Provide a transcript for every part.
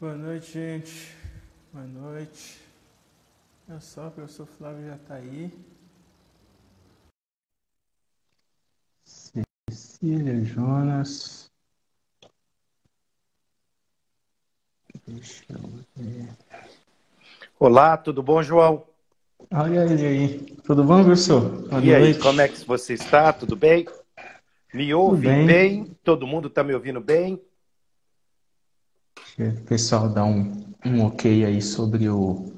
Boa noite, gente. Boa noite. Olha só, o professor Flávio já está aí. Cecília, Jonas. Deixa eu ver. Olá, tudo bom, João? Olha ele aí. Tudo bom, professor? Boa E aí, como é noite. que você está? Tudo bem? Me Tudo ouve bem? bem? Todo mundo está me ouvindo bem? Deixa o pessoal dar um ok aí sobre o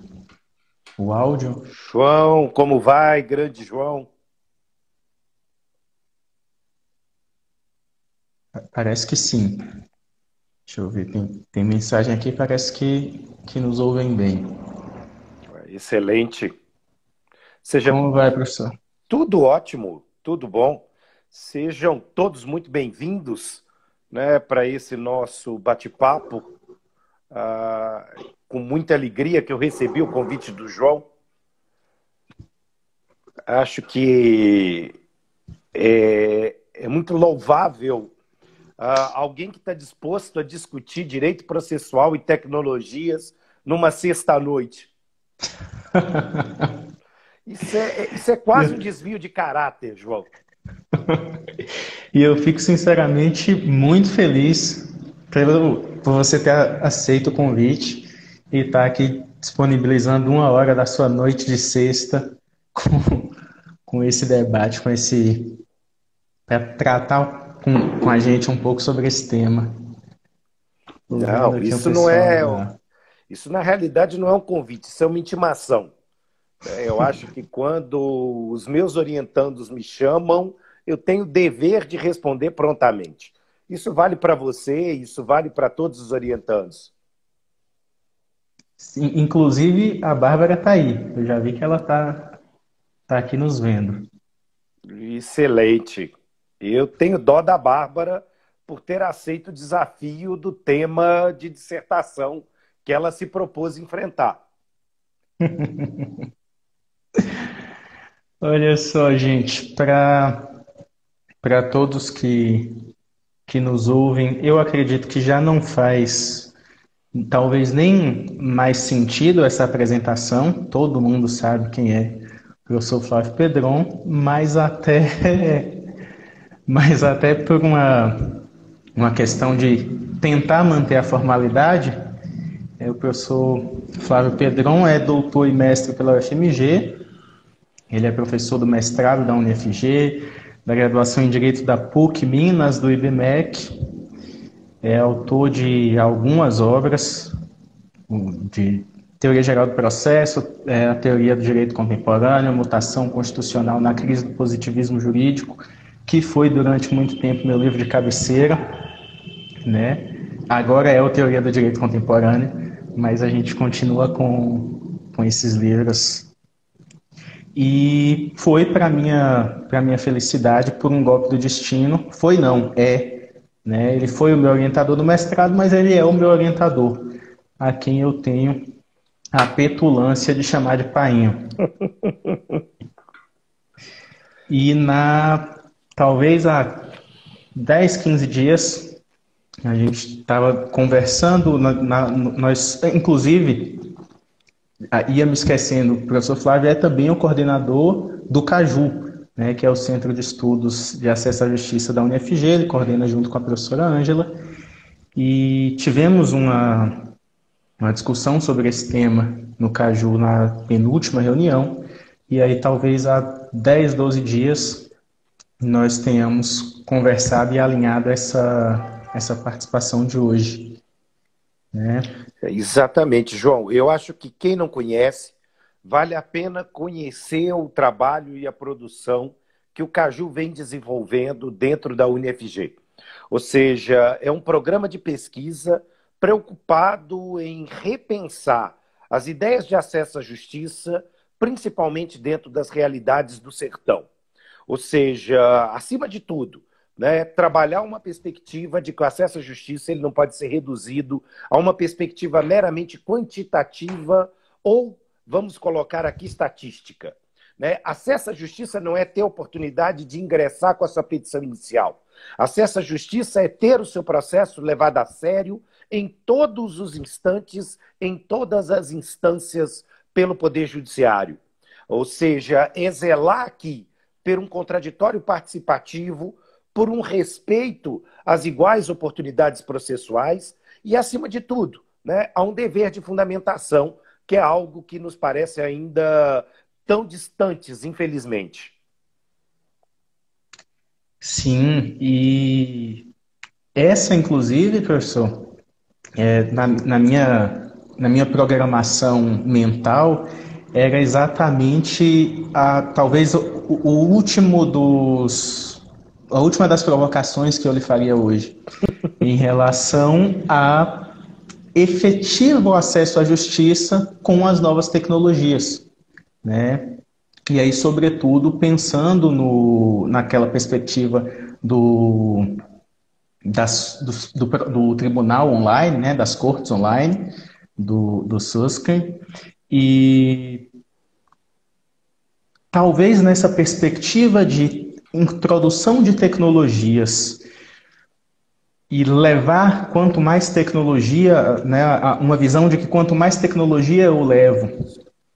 áudio. João, como vai, grande João? Parece que sim. Deixa eu ver. Tem mensagem aqui, parece que nos ouvem bem. Excelente. Seja Como vai, professor? tudo ótimo, tudo bom. Sejam todos muito bem-vindos, né, para esse nosso bate-papo. Com muita alegria que eu recebi o convite do João. Acho que é muito louvável alguém que está disposto a discutir direito processual e tecnologias numa sexta-noite. Isso é quase um desvio de caráter, João. E eu fico sinceramente muito feliz por você ter aceito o convite e estar aqui disponibilizando 1 hora da sua noite de sexta com esse debate, para tratar com a gente um pouco sobre esse tema. Estou vendo Não, aqui o isso não pessoal é. da. Isso na realidade não é um convite, isso é uma intimação. Eu acho que quando os meus orientandos me chamam, eu tenho o dever de responder prontamente. Isso vale para você, isso vale para todos os orientandos. Inclusive, a Bárbara está aí. Eu já vi que ela tá aqui nos vendo. Excelente. Eu tenho dó da Bárbara por ter aceito o desafio do tema de dissertação que ela se propôs enfrentar. Olha só, gente, para todos que nos ouvem, eu acredito que já não faz talvez nem mais sentido essa apresentação, todo mundo sabe quem é o professor Flávio Pedron, mas até por uma questão de tentar manter a formalidade, o professor Flávio Pedron é doutor e mestre pela UFMG, ele é professor do mestrado da UniFG, da graduação em Direito da PUC Minas, do IBMEC, é autor de algumas obras de teoria geral do processo, a teoria do direito contemporâneo, mutação constitucional na crise do positivismo jurídico, que foi durante muito tempo meu livro de cabeceira, né? Agora é a teoria do direito contemporâneo, mas a gente continua com esses livros. E foi para minha felicidade por um golpe do destino, foi não, né? Ele foi o meu orientador do mestrado, mas ele é o meu orientador, a quem eu tenho a petulância de chamar de painho. E talvez há 10, 15 dias, a gente estava conversando, nós, inclusive, ia me esquecendo, o professor Flávio é também o coordenador do CAJU, né, que é o Centro de Estudos de Acesso à Justiça da UniFG, ele coordena junto com a professora Ângela, e tivemos uma discussão sobre esse tema no CAJU na penúltima reunião, e aí talvez há 10, 12 dias nós tenhamos conversado e alinhado essa participação de hoje, né? Exatamente, João. Eu acho que quem não conhece, vale a pena conhecer o trabalho e a produção que o Caju vem desenvolvendo dentro da UniFG. Ou seja, é um programa de pesquisa preocupado em repensar as ideias de acesso à justiça, principalmente dentro das realidades do sertão. Ou seja, acima de tudo, né, trabalhar uma perspectiva de que o acesso à justiça ele não pode ser reduzido a uma perspectiva meramente quantitativa ou, vamos colocar aqui, estatística. Né? Acesso à justiça não é ter oportunidade de ingressar com a sua petição inicial. Acesso à justiça é ter o seu processo levado a sério, em todos os instantes, em todas as instâncias pelo Poder Judiciário. Ou seja, é zelar aqui por um contraditório participativo, por um respeito às iguais oportunidades processuais e, acima de tudo, né, há um dever de fundamentação, que é algo que nos parece ainda tão distantes, infelizmente. Sim, e essa, inclusive, professor, na minha programação mental, era exatamente talvez a última das provocações que eu lhe faria hoje, em relação a efetivo acesso à justiça com as novas tecnologias, né? E aí, sobretudo, pensando naquela perspectiva do, do tribunal online, né, das cortes online, do SUSCRE, e talvez nessa perspectiva de introdução de tecnologias e levar quanto mais tecnologia, né, uma visão de que quanto mais tecnologia eu levo,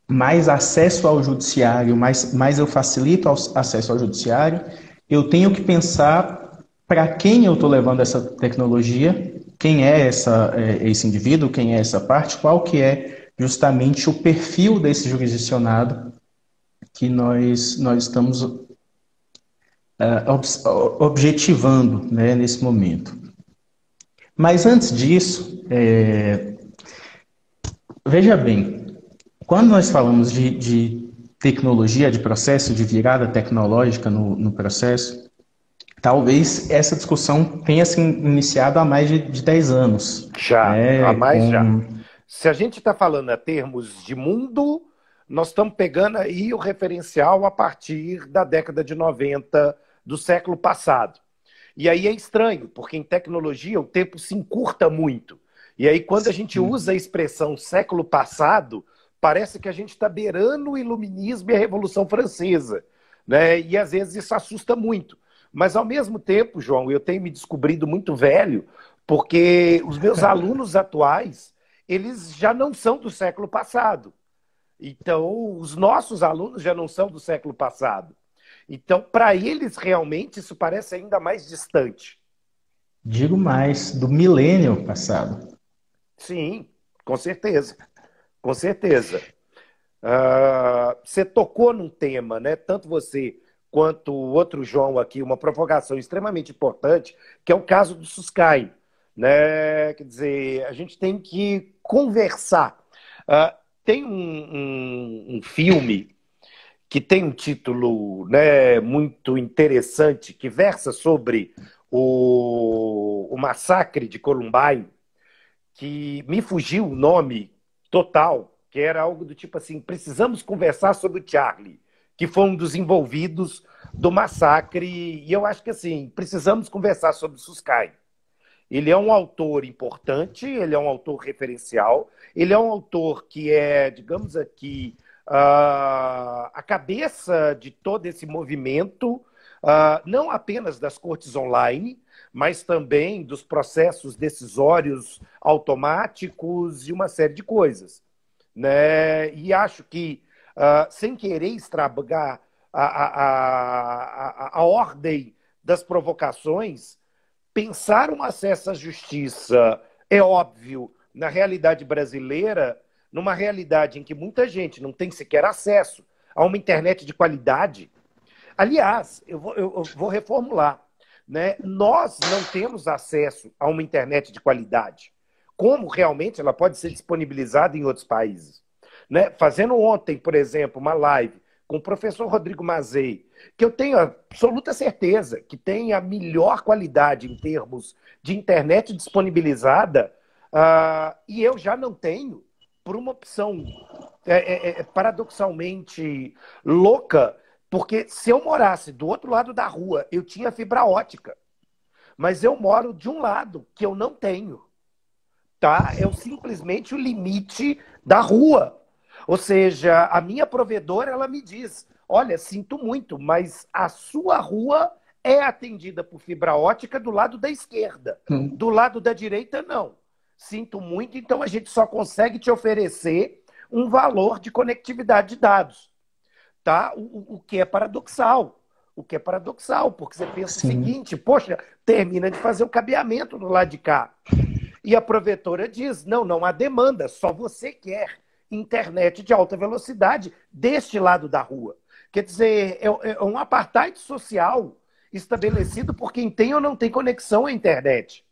mais acesso ao judiciário, mais eu facilito o acesso ao judiciário, eu tenho que pensar para quem eu estou levando essa tecnologia, quem é esse indivíduo, quem é essa parte, qual que é justamente o perfil desse jurisdicionado que nós estamos objetivando, né, nesse momento. Mas antes disso, veja bem, quando nós falamos de tecnologia, de processo, de virada tecnológica no processo, talvez essa discussão tenha se iniciado há mais de 10 anos. Já, Né, há mais já. Se a gente está falando a termos de mundo, nós estamos pegando aí o referencial a partir da década de 90 do século passado. E aí é estranho, porque em tecnologia o tempo se encurta muito. E aí, quando a gente usa a expressão século passado, parece que a gente está beirando o iluminismo e a Revolução Francesa, né? E às vezes isso assusta muito. Mas, ao mesmo tempo, João, eu tenho me descobrido muito velho, porque os meus alunos atuais, eles já não são do século passado. Então, os nossos alunos já não são do século passado. Então, para eles, realmente, isso parece ainda mais distante. Digo mais, do milênio passado. Sim, com certeza. Com certeza. Você tocou num tema, né? Tanto você quanto o outro João aqui, uma provocação extremamente importante, que é o caso do Suscaim, né? Quer dizer, a gente tem que conversar. Tem um filme que tem um título, né, muito interessante, que versa sobre o massacre de Columbine, que me fugiu o nome total, que era algo do tipo assim, precisamos conversar sobre o Charlie, que foi um dos envolvidos do massacre, e eu acho que assim, precisamos conversar sobre o Suscaim. Ele é um autor importante, ele é um autor referencial, ele é um autor que é, digamos aqui, a cabeça de todo esse movimento, não apenas das cortes online, mas também dos processos decisórios automáticos e uma série de coisas. Né? E acho que, sem querer estragar a ordem das provocações, pensar um acesso à justiça é óbvio, na realidade brasileira, numa realidade em que muita gente não tem sequer acesso a uma internet de qualidade. Aliás, eu vou reformular. Né? Nós não temos acesso a uma internet de qualidade. Como realmente ela pode ser disponibilizada em outros países. Né? Fazendo ontem, por exemplo, uma live com o professor Rodrigo Mazei, que eu tenho absoluta certeza que tem a melhor qualidade em termos de internet disponibilizada, e eu já não tenho, por uma opção paradoxalmente louca, porque se eu morasse do outro lado da rua, eu tinha fibra ótica. Mas eu moro de um lado que eu não tenho. Tá? É simplesmente o limite da rua. Ou seja, a minha provedora, ela me diz, olha, sinto muito, mas a sua rua é atendida por fibra ótica do lado da esquerda. Do lado da direita, não. sinto muito, então a gente só consegue te oferecer um valor de conectividade de dados, tá? O que é paradoxal. O que é paradoxal, porque você pensa o Sim. seguinte, poxa, termina de fazer o cabeamento do lado de cá. E a provedora diz, não há demanda, só você quer internet de alta velocidade deste lado da rua. Quer dizer, é um apartheid social estabelecido por quem tem ou não tem conexão à internet.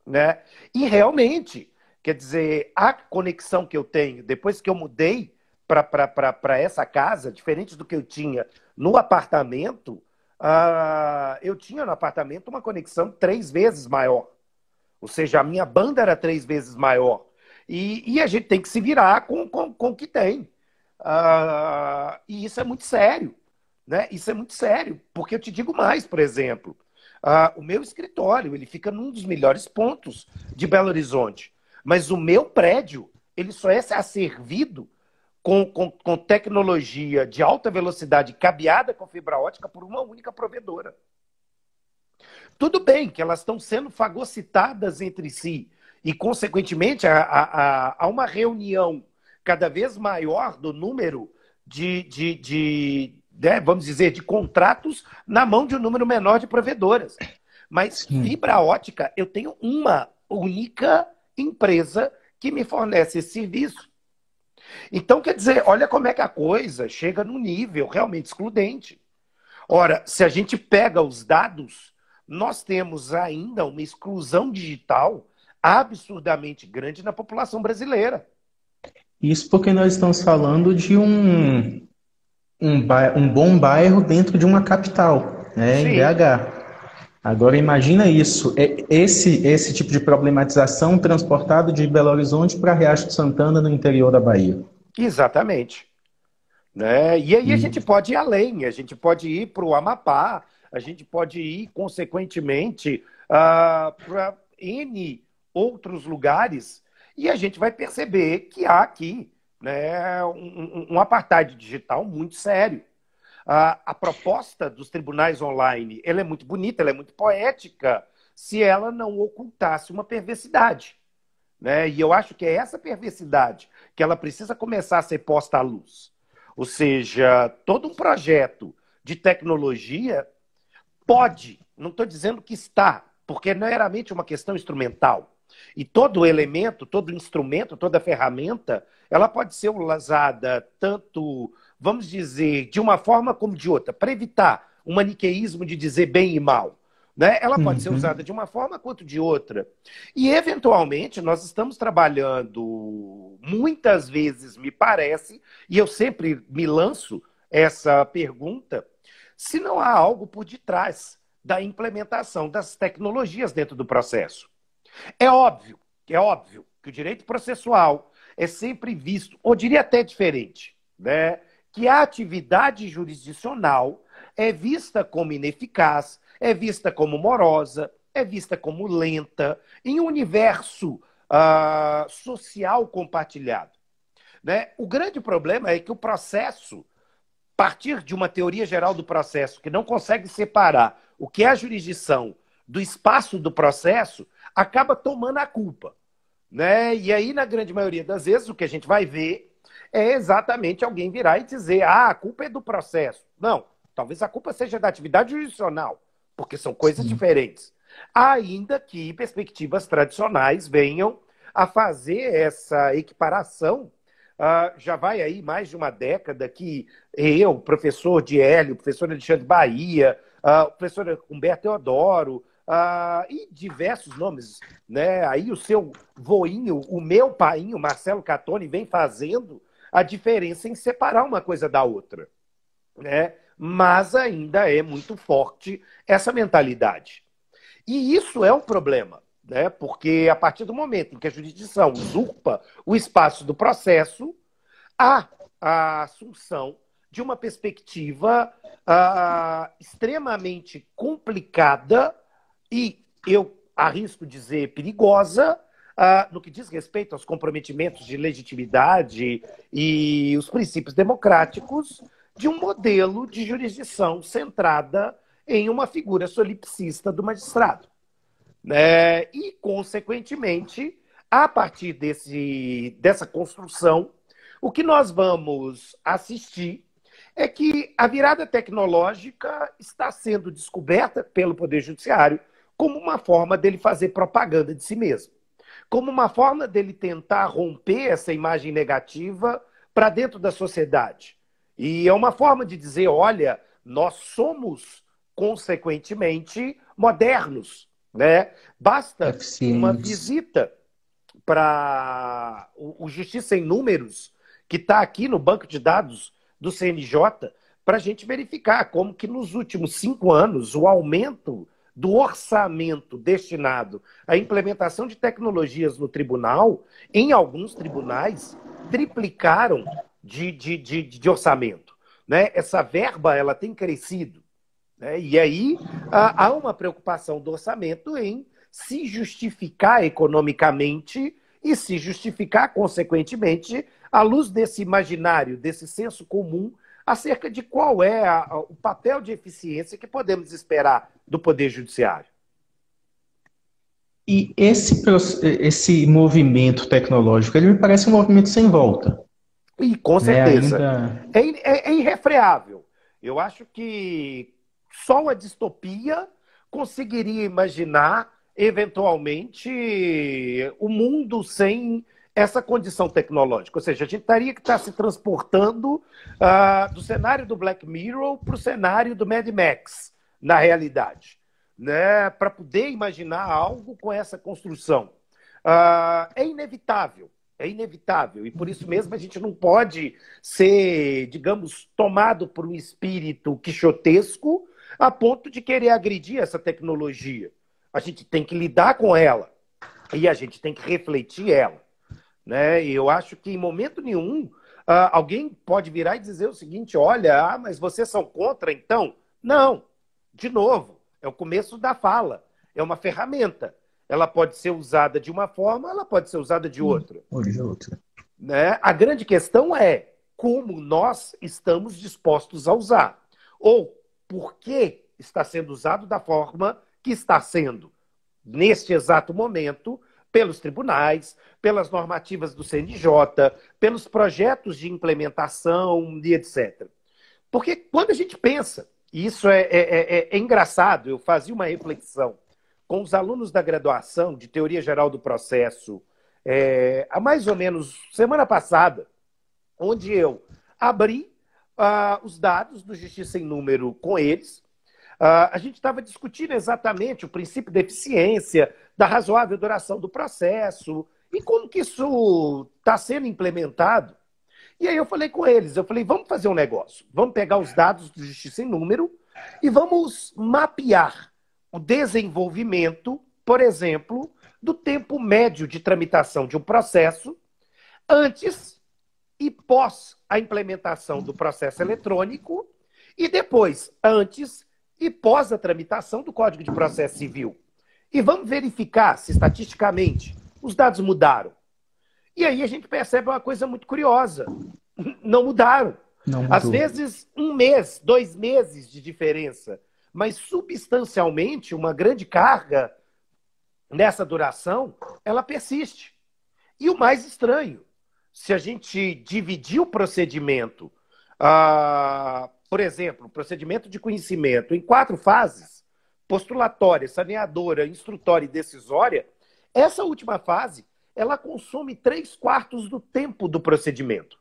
Né? E realmente, quer dizer, a conexão que eu tenho, depois que eu mudei para essa casa, diferente do que eu tinha no apartamento, eu tinha no apartamento uma conexão 3 vezes maior. Ou seja, a minha banda era 3 vezes maior. E a gente tem que se virar com o que tem. E isso é muito sério. Né? Isso é muito sério. Porque eu te digo mais, por exemplo. O meu escritório ele fica num dos melhores pontos de Belo Horizonte. Mas o meu prédio ele só é servido com tecnologia de alta velocidade cabeada com fibra ótica por uma única provedora. Tudo bem que elas estão sendo fagocitadas entre si e, consequentemente, há uma reunião cada vez maior do número vamos dizer, de contratos na mão de um número menor de provedoras. Mas fibra ótica, eu tenho uma única empresa que me fornece esse serviço. Então, quer dizer, olha como é que a coisa chega num nível realmente excludente. Ora, se a gente pega os dados, nós temos ainda uma exclusão digital absurdamente grande na população brasileira. Isso porque nós estamos falando de um bom bairro dentro de uma capital, né, em Sim. BH. Agora imagina isso, esse tipo de problematização transportado de Belo Horizonte para Riacho de Santana, no interior da Bahia. Exatamente. Né? E aí a gente pode ir além, a gente pode ir para o Amapá, a gente pode ir, consequentemente, para N outros lugares, e a gente vai perceber que há aqui, né, um apartheid digital muito sério. A proposta dos tribunais online ela é muito bonita, ela é muito poética, se ela não ocultasse uma perversidade. Né? E eu acho que é essa perversidade que ela precisa começar a ser posta à luz. Ou seja, todo um projeto de tecnologia pode, não estou dizendo que está, porque não é meramente uma questão instrumental. E todo elemento, todo instrumento, toda ferramenta, ela pode ser usada tanto, vamos dizer, de uma forma como de outra, para evitar o maniqueísmo de dizer bem e mal. Né? Ela pode ser usada de uma forma quanto de outra. E, eventualmente, nós estamos trabalhando, muitas vezes, me parece, e eu sempre me lanço essa pergunta, se não há algo por detrás da implementação das tecnologias dentro do processo. É óbvio que o direito processual é sempre visto, ou diria até diferente, né? Que a atividade jurisdicional é vista como ineficaz, é vista como morosa, é vista como lenta, em um universo social compartilhado. Né? O grande problema é que o processo, a partir de uma teoria geral do processo, que não consegue separar o que é a jurisdição do espaço do processo, acaba tomando a culpa. Né? E aí, na grande maioria das vezes, o que a gente vai ver é exatamente alguém virar e dizer a culpa é do processo. Não, talvez a culpa seja da atividade jurisdicional, porque são coisas diferentes. Ainda que perspectivas tradicionais venham a fazer essa equiparação. Já vai aí mais de uma década que eu, professor de Hélio, professor Alexandre Bahia, o professor Humberto Teodoro, e diversos nomes, né? Aí o seu voinho, o meu painho, Marcelo Catoni, vem fazendo a diferença em separar uma coisa da outra. Né? Mas ainda é muito forte essa mentalidade. E isso é um problema, né? Porque a partir do momento em que a jurisdição usurpa o espaço do processo, há a assunção de uma perspectiva extremamente complicada e, eu arrisco dizer, perigosa, no que diz respeito aos comprometimentos de legitimidade e os princípios democráticos de um modelo de jurisdição centrada em uma figura solipsista do magistrado. Né? E, consequentemente, A partir dessa construção, o que nós vamos assistir é que a virada tecnológica está sendo descoberta pelo Poder Judiciário como uma forma dele fazer propaganda de si mesmo, como uma forma dele tentar romper essa imagem negativa para dentro da sociedade. E é uma forma de dizer, olha, nós somos, consequentemente, modernos, né? Basta uma visita para o Justiça em Números, que está aqui no banco de dados do CNJ, para a gente verificar como que nos últimos 5 anos o aumento do orçamento destinado à implementação de tecnologias no tribunal, em alguns tribunais, triplicaram de orçamento. Né? Essa verba ela tem crescido. Né? E aí há uma preocupação do orçamento em se justificar economicamente e se justificar, consequentemente, à luz desse imaginário, desse senso comum, acerca de qual é o papel de eficiência que podemos esperar do Poder Judiciário. E esse movimento tecnológico, ele me parece um movimento sem volta. E, com certeza, é irrefreável. Eu acho que só uma distopia conseguiria imaginar, eventualmente, o mundo sem essa condição tecnológica. Ou seja, a gente teria que estar se transportando do cenário do Black Mirror para o cenário do Mad Max, na realidade, né? Para poder imaginar algo com essa construção. É inevitável. É inevitável. E por isso mesmo a gente não pode ser, digamos, tomado por um espírito quixotesco a ponto de querer agredir essa tecnologia. A gente tem que lidar com ela e a gente tem que refletir ela. Né? E eu acho que em momento nenhum alguém pode virar e dizer o seguinte, olha, mas vocês são contra então? Não. De novo, é o começo da fala. É uma ferramenta. Ela pode ser usada de uma forma, ela pode ser usada de outra. Ou de outra. Né? A grande questão é como nós estamos dispostos a usar. Ou por que está sendo usado da forma que está sendo, neste exato momento, pelos tribunais, pelas normativas do CNJ, pelos projetos de implementação e etc. Porque quando a gente pensa, e isso é engraçado, eu fazia uma reflexão com os alunos da graduação de Teoria Geral do Processo, há mais ou menos semana passada, onde eu abri os dados do Justiça em Número com eles. A gente estava discutindo exatamente o princípio da eficiência, da razoável duração do processo e como que isso está sendo implementado. E aí eu falei com eles, vamos fazer um negócio, vamos pegar os dados do Justiça em Número e vamos mapear o desenvolvimento, por exemplo, do tempo médio de tramitação de um processo antes e pós a implementação do processo eletrônico e depois, antes e pós a tramitação do Código de Processo Civil. E vamos verificar se, estatisticamente, os dados mudaram. E aí a gente percebe uma coisa muito curiosa. Não mudaram. Às vezes, 1 mês, 2 meses de diferença. Mas, substancialmente, uma grande carga nessa duração, ela persiste. E o mais estranho, se a gente dividir o procedimento, por exemplo, o procedimento de conhecimento em 4 fases, postulatória, saneadora, instrutória e decisória, essa última fase, ela consome 3/4 do tempo do procedimento.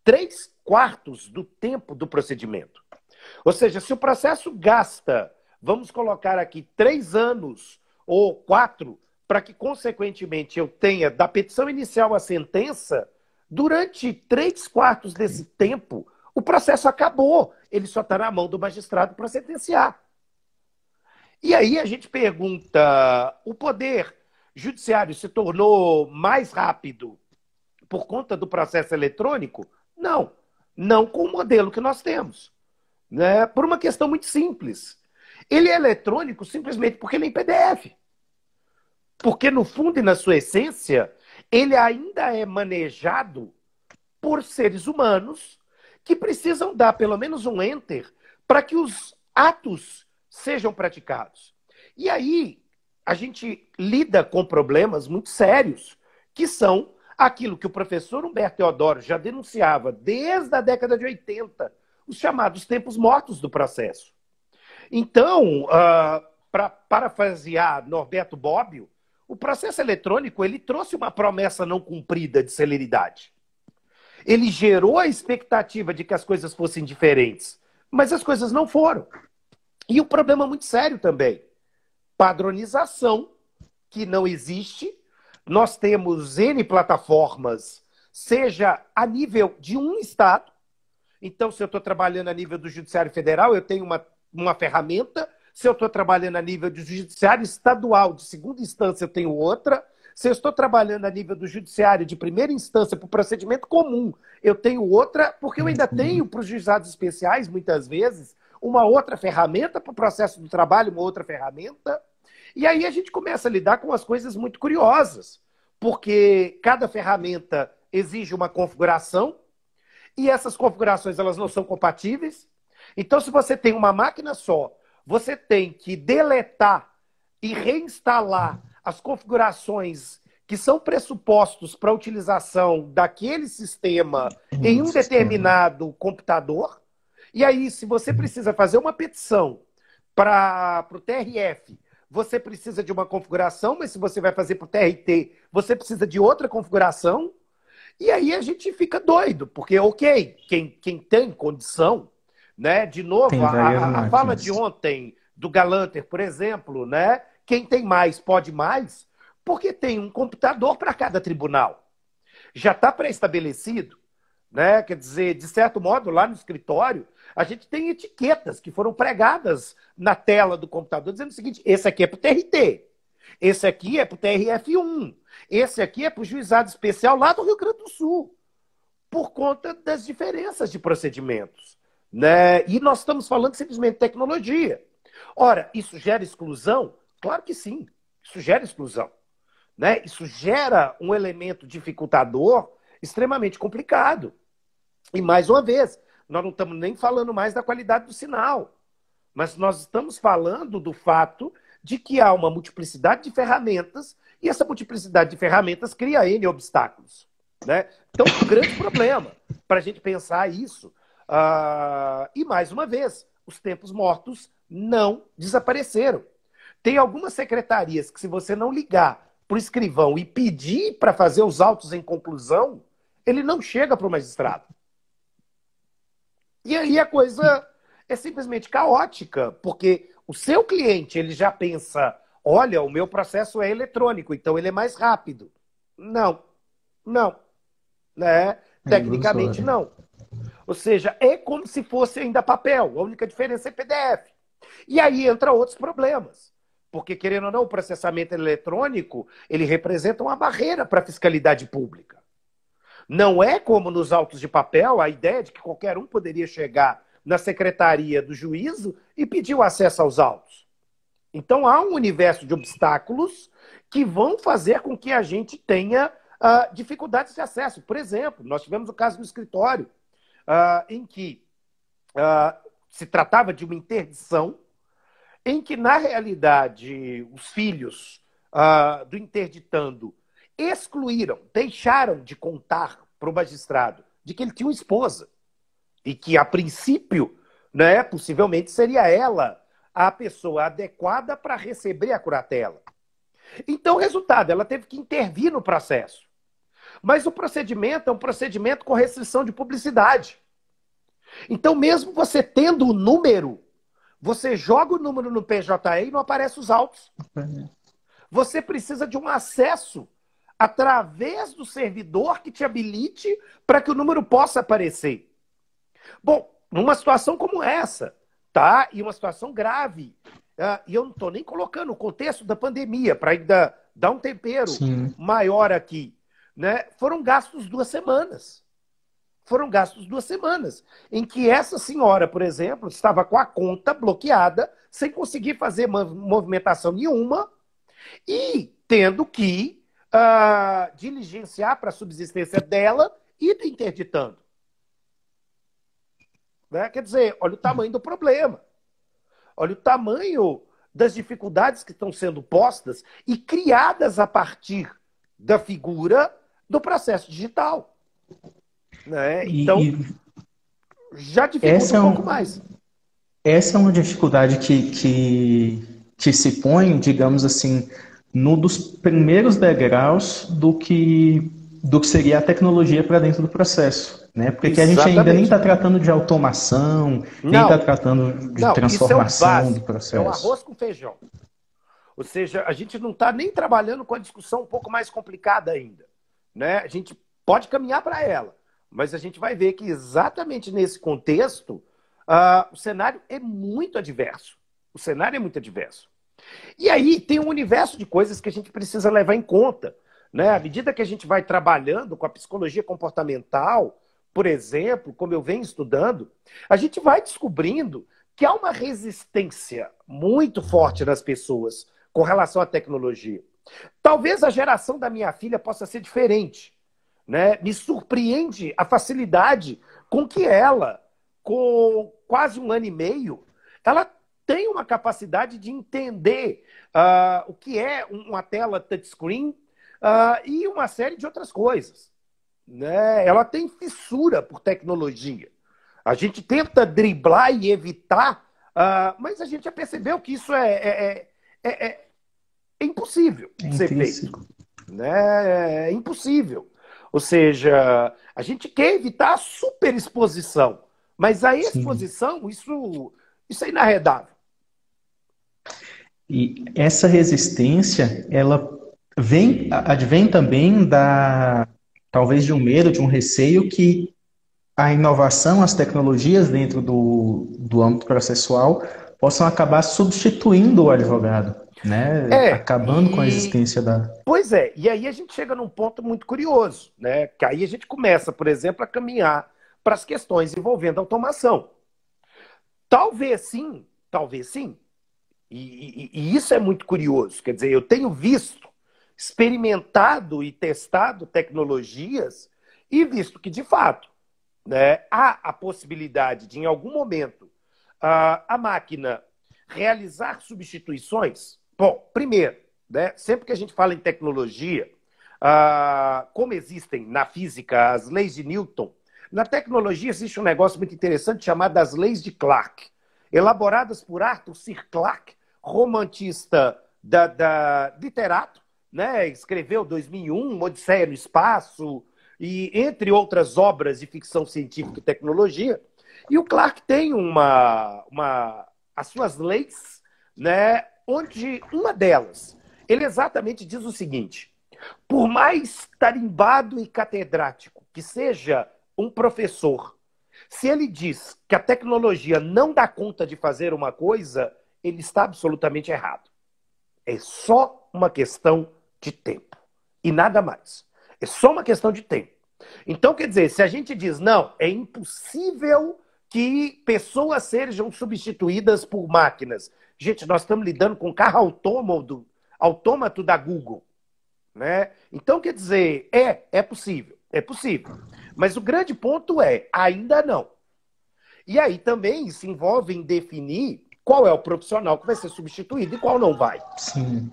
3/4 do tempo do procedimento. Ou seja, se o processo gasta, vamos colocar aqui 3 anos ou 4, para que, consequentemente, eu tenha, da petição inicial à sentença, durante 3/4 desse tempo, o processo acabou. Ele só está na mão do magistrado para sentenciar. E aí a gente pergunta, o Poder Judiciário se tornou mais rápido por conta do processo eletrônico? Não. Não com o modelo que nós temos. Né? Por uma questão muito simples. Ele é eletrônico simplesmente porque ele é em PDF. Porque, no fundo e na sua essência, ele ainda é manejado por seres humanos que precisam dar pelo menos um enter para que os atos sejam praticados. E aí, a gente lida com problemas muito sérios, que são aquilo que o professor Humberto Teodoro já denunciava desde a década de 80, os chamados tempos mortos do processo. Então, para parafrasear Norberto Bobbio, o processo eletrônico ele trouxe uma promessa não cumprida de celeridade. Ele gerou a expectativa de que as coisas fossem diferentes, mas as coisas não foram. E um problema muito sério também, padronização, que não existe. Nós temos N plataformas, seja a nível de um estado. Então, se eu estou trabalhando a nível do Judiciário Federal, eu tenho uma ferramenta. Se eu estou trabalhando a nível do Judiciário Estadual de segunda instância, eu tenho outra. Se eu estou trabalhando a nível do Judiciário de primeira instância para o procedimento comum, eu tenho outra, porque eu ainda tenho para os juizados especiais, muitas vezes, uma outra ferramenta para o processo do trabalho, uma outra ferramenta. E aí a gente começa a lidar com as coisas muito curiosas, porque cada ferramenta exige uma configuração, e essas configurações elas não são compatíveis. Então, se você tem uma máquina só, você tem que deletar e reinstalar as configurações que são pressupostos para a utilização daquele sistema em um determinado computador. E aí, se você precisa fazer uma petição para o TRF, você precisa de uma configuração, mas se você vai fazer para o TRT, você precisa de outra configuração. E aí a gente fica doido, porque, ok, quem tem condição, né? De novo, a fala de ontem do Galanter, por exemplo, né? Quem tem mais pode mais, porque tem um computador para cada tribunal. Já está pré-estabelecido, né? Quer dizer, de certo modo, lá no escritório, a gente tem etiquetas que foram pregadas na tela do computador, dizendo o seguinte: esse aqui é para o TRT, esse aqui é para o TRF1, esse aqui é para o juizado especial lá do Rio Grande do Sul, por conta das diferenças de procedimentos. Né? E nós estamos falando simplesmente de tecnologia. Ora, isso gera exclusão? Claro que sim, isso gera exclusão. Né? Isso gera um elemento dificultador extremamente complicado. E, mais uma vez, nós não estamos nem falando mais da qualidade do sinal, mas nós estamos falando do fato de que há uma multiplicidade de ferramentas e essa multiplicidade de ferramentas cria N obstáculos. Né? Então, um grande problema para a gente pensar isso. E, mais uma vez, os tempos mortos não desapareceram. Tem algumas secretarias que, se você não ligar para o escrivão e pedir para fazer os autos em conclusão, ele não chega para o magistrado. E aí a coisa é simplesmente caótica, porque o seu cliente ele já pensa, olha, o meu processo é eletrônico, então ele é mais rápido. Não, não. Né? Tecnicamente, não. Ou seja, é como se fosse ainda papel. A única diferença é PDF. E aí entra outros problemas. Porque, querendo ou não, o processamento eletrônico ele representa uma barreira para a fiscalidade pública. Não é como nos autos de papel, a ideia de que qualquer um poderia chegar na secretaria do juízo e pedir o acesso aos autos. Então, há um universo de obstáculos que vão fazer com que a gente tenha dificuldades de acesso. Por exemplo, nós tivemos o caso no escritório, em que se tratava de uma interdição, em que, na realidade, os filhos do interditando excluíram, deixaram de contar para o magistrado de que ele tinha uma esposa e que, a princípio, né, possivelmente seria ela a pessoa adequada para receber a curatela. Então, resultado, ela teve que intervir no processo. Mas o procedimento é um procedimento com restrição de publicidade. Então, mesmo você tendo o número, você joga o número no PJE e não aparece os autos. Você precisa de um acesso através do servidor que te habilite para que o número possa aparecer. Bom, numa situação como essa, tá? E uma situação grave, e eu não estou nem colocando o contexto da pandemia, para ainda dar um tempero maior aqui, né? Foram gastos 2 semanas. Foram gastos 2 semanas, em que essa senhora, por exemplo, estava com a conta bloqueada, sem conseguir fazer movimentação nenhuma, e tendo que diligenciar para a subsistência dela e do interditando. Né? Quer dizer, olha o tamanho do problema. Olha o tamanho das dificuldades que estão sendo postas e criadas a partir da figura do processo digital. Né? Então, já dificulta um pouco mais. Essa é uma dificuldade que se põe, digamos assim, no dos primeiros degraus do que seria a tecnologia para dentro do processo. Né? Porque a gente ainda nem está tratando de automação, nem está tratando de transformação do processo. É o arroz com feijão. Ou seja, a gente não está nem trabalhando com a discussão um pouco mais complicada ainda. Né? A gente pode caminhar para ela, mas a gente vai ver que exatamente nesse contexto o cenário é muito adverso. O cenário é muito adverso. E aí tem um universo de coisas que a gente precisa levar em conta. Né? À medida que a gente vai trabalhando com a psicologia comportamental, por exemplo, como eu venho estudando, a gente vai descobrindo que há uma resistência muito forte nas pessoas com relação à tecnologia. Talvez a geração da minha filha possa ser diferente. Né? Me surpreende a facilidade com que ela, com quase 1 ano e meio, ela tem uma capacidade de entender o que é uma tela touchscreen e uma série de outras coisas. Né? Ela tem fissura por tecnologia. A gente tenta driblar e evitar, mas a gente já percebeu que isso é impossível de ser feito. Né? É impossível. Ou seja, a gente quer evitar a superexposição, mas a exposição, isso é inarredável. E essa resistência, ela advém também talvez de um medo, de um receio que a inovação, as tecnologias dentro do âmbito processual possam acabar substituindo o advogado, né? Acabando com a existência da... Pois é, e aí a gente chega num ponto muito curioso, né? Que aí a gente começa, por exemplo, a caminhar para as questões envolvendo automação. Talvez sim, e isso é muito curioso, quer dizer, eu tenho visto, experimentado e testado tecnologias e visto que, de fato, né, há a possibilidade de, em algum momento, a máquina realizar substituições. Bom, primeiro, né, sempre que a gente fala em tecnologia, como existem na física as leis de Newton, na tecnologia existe um negócio muito interessante chamado as leis de Clarke, elaboradas por Arthur C. Clarke, romantista literato, né? Escreveu 2001, Odisseia no Espaço, e entre outras obras de ficção científica e tecnologia. E o Clarke tem as suas leis, né? Onde uma delas, ele exatamente diz o seguinte: por mais tarimbado e catedrático que seja um professor, se ele diz que a tecnologia não dá conta de fazer uma coisa, ele está absolutamente errado. É só uma questão de tempo. E nada mais. É só uma questão de tempo. Então, quer dizer, se a gente diz, não, é impossível que pessoas sejam substituídas por máquinas. Gente, nós estamos lidando com carro autômato da Google. Né? Então, quer dizer, é possível. É possível. Mas o grande ponto é, ainda não. E aí também se envolve em definir qual é o profissional que vai ser substituído e qual não vai. Sim.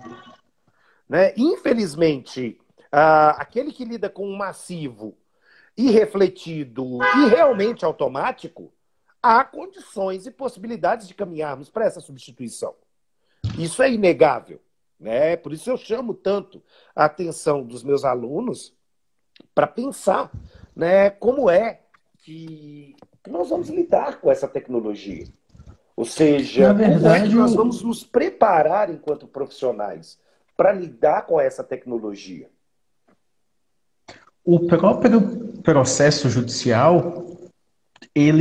Né? Infelizmente, aquele que lida com um massivo irrefletido e realmente automático, há condições e possibilidades de caminharmos para essa substituição. Isso é inegável. Né? Por isso eu chamo tanto a atenção dos meus alunos para pensar, né, como é que nós vamos lidar com essa tecnologia. Ou seja, como é que nós vamos nos preparar enquanto profissionais para lidar com essa tecnologia? O próprio processo judicial, o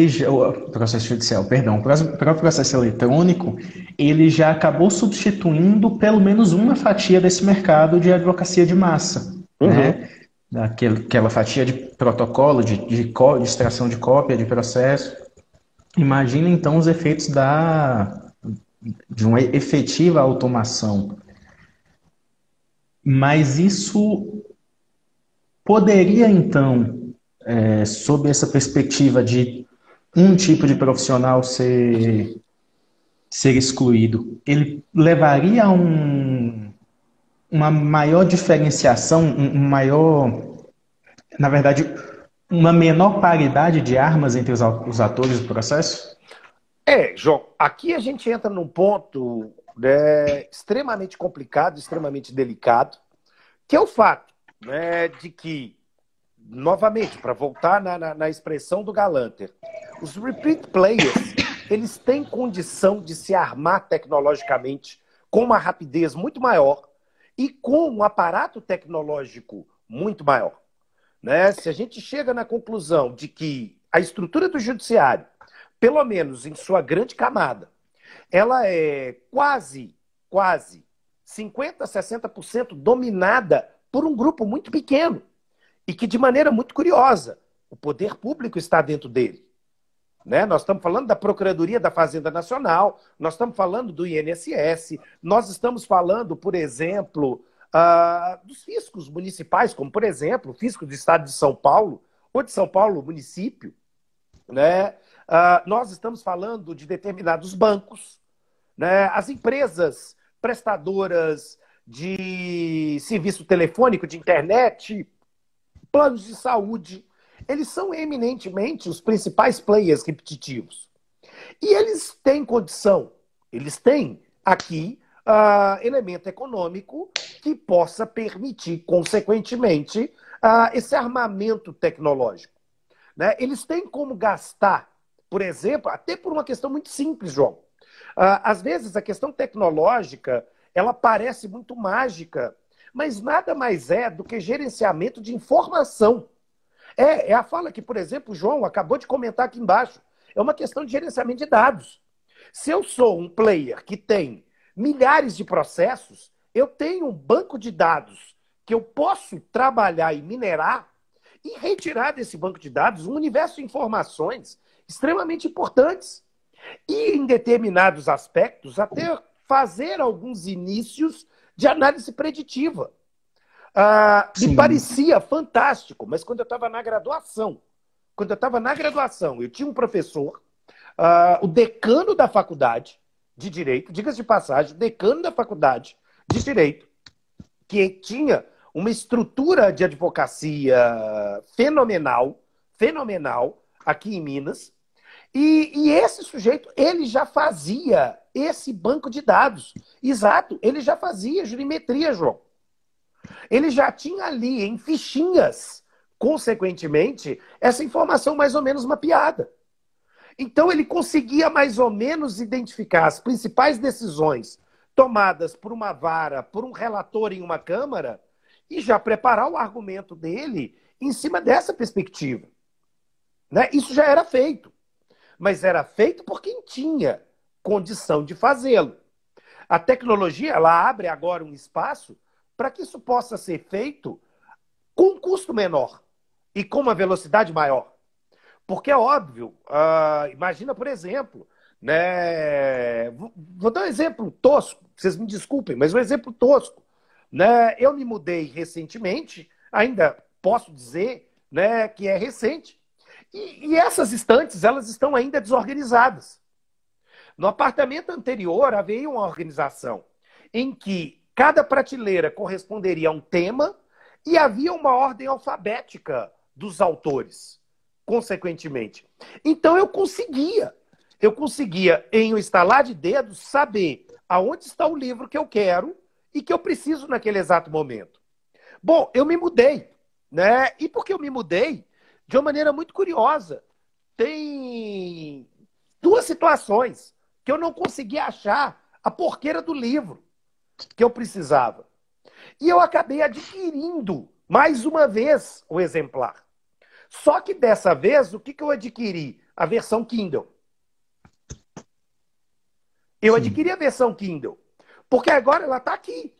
próprio processo eletrônico, ele já acabou substituindo pelo menos uma fatia desse mercado de advocacia de massa, né? Aquela fatia de protocolo, de extração de cópia, de processo. Imagina, então, os efeitos de uma efetiva automação. Mas isso poderia, então, sob essa perspectiva de um tipo de profissional ser ser excluído, ele levaria a uma maior diferenciação, um maior, na verdade, uma menor paridade de armas entre os atores do processo? João, aqui a gente entra num ponto, né, extremamente complicado, extremamente delicado, que é o fato, né, de que, novamente, para voltar na expressão do Galanter, os repeat players, eles têm condição de se armar tecnologicamente com uma rapidez muito maior e com um aparato tecnológico muito maior. Né? Se a gente chega na conclusão de que a estrutura do judiciário, pelo menos em sua grande camada, ela é quase 50%, 60% dominada por um grupo muito pequeno e que, de maneira muito curiosa, o poder público está dentro dele. Né? Nós estamos falando da Procuradoria da Fazenda Nacional, nós estamos falando do INSS, nós estamos falando, por exemplo, dos fiscos municipais, como, por exemplo, o fisco do Estado de São Paulo, ou de São Paulo, município. Né? Nós estamos falando de determinados bancos, né? As empresas prestadoras de serviço telefônico, de internet, planos de saúde, eles são eminentemente os principais players repetitivos. E eles têm condição, eles têm aqui elemento econômico que possa permitir, consequentemente, esse armamento tecnológico. Né? Eles têm como gastar, por exemplo, até por uma questão muito simples, João. Às vezes a questão tecnológica, ela parece muito mágica, mas nada mais é do que gerenciamento de informação. É a fala que, por exemplo, o João acabou de comentar aqui embaixo. É uma questão de gerenciamento de dados. Se eu sou um player que tem milhares de processos, eu tenho um banco de dados que eu posso trabalhar e minerar e retirar desse banco de dados um universo de informações extremamente importantes. E, em determinados aspectos, até fazer alguns inícios de análise preditiva. Me parecia fantástico, mas quando eu estava na graduação, eu tinha um professor, o decano da faculdade de Direito, diga-se de passagem, o decano da faculdade de Direito, que tinha uma estrutura de advocacia fenomenal aqui em Minas, e esse sujeito, ele já fazia esse banco de dados. Exato, ele já fazia jurimetria, João. Ele já tinha ali, em fichinhas, consequentemente, essa informação mais ou menos mapeada. Então, ele conseguia mais ou menos identificar as principais decisões tomadas por uma vara, por um relator em uma Câmara, e já preparar o argumento dele em cima dessa perspectiva. Né? Isso já era feito. Mas era feito por quem tinha condição de fazê-lo. A tecnologia, ela abre agora um espaço para que isso possa ser feito com um custo menor e com uma velocidade maior. Porque é óbvio, imagina, por exemplo, né, vou dar um exemplo tosco, vocês me desculpem, mas um exemplo tosco. Né, eu me mudei recentemente, ainda posso dizer, né, que é recente, e essas estantes, elas estão ainda desorganizadas. No apartamento anterior, havia uma organização em que cada prateleira corresponderia a um tema e havia uma ordem alfabética dos autores, consequentemente. Então, eu conseguia, em um estalar de dedos, saber aonde está o livro que eu quero e que eu preciso naquele exato momento. Bom, eu me mudei, né? E porque eu me mudei, de uma maneira muito curiosa, tem duas situações que eu não conseguia achar a porqueira do livro que eu precisava. E eu acabei adquirindo, mais uma vez, o exemplar. Só que dessa vez, o que eu adquiri? A versão Kindle. Eu adquiri a versão Kindle, porque agora ela está aqui.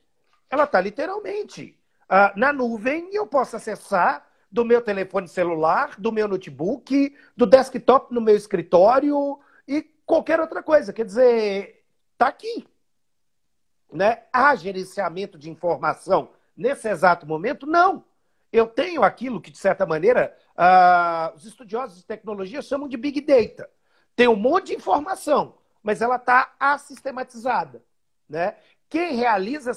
Ela está literalmente na nuvem e eu posso acessar do meu telefone celular, do meu notebook, do desktop no meu escritório e qualquer outra coisa. Quer dizer, está aqui. Né? Há gerenciamento de informação nesse exato momento? Não. Eu tenho aquilo que, de certa maneira, os estudiosos de tecnologia chamam de Big Data. Tem um monte de informação, mas ela está assistematizada, né? Quem realiza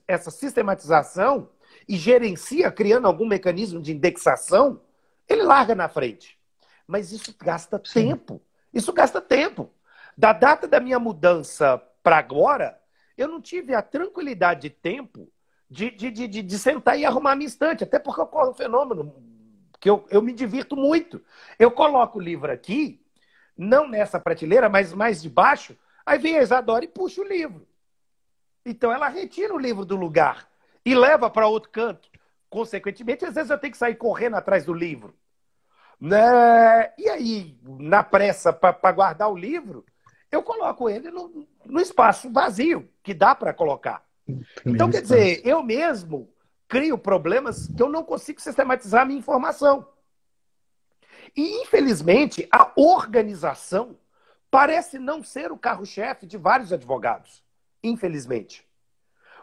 essa sistematização e gerencia, criando algum mecanismo de indexação, ele larga na frente. Mas isso gasta tempo. Isso gasta tempo. Da data da minha mudança para agora, eu não tive a tranquilidade de tempo de sentar e arrumar a minha estante. Até porque ocorre um fenômeno que eu me divirto muito. Eu coloco o livro aqui, não nessa prateleira, mas mais de baixo, aí vem a Isadora e puxa o livro. Então ela retira o livro do lugar e leva para outro canto. Consequentemente, às vezes eu tenho que sair correndo atrás do livro. Né? E aí, na pressa para guardar o livro, eu coloco ele no espaço vazio, que dá para colocar. Então, quer dizer, eu mesmo crio problemas que eu não consigo sistematizar a minha informação. E, infelizmente, a organização parece não ser o carro-chefe de vários advogados. Infelizmente.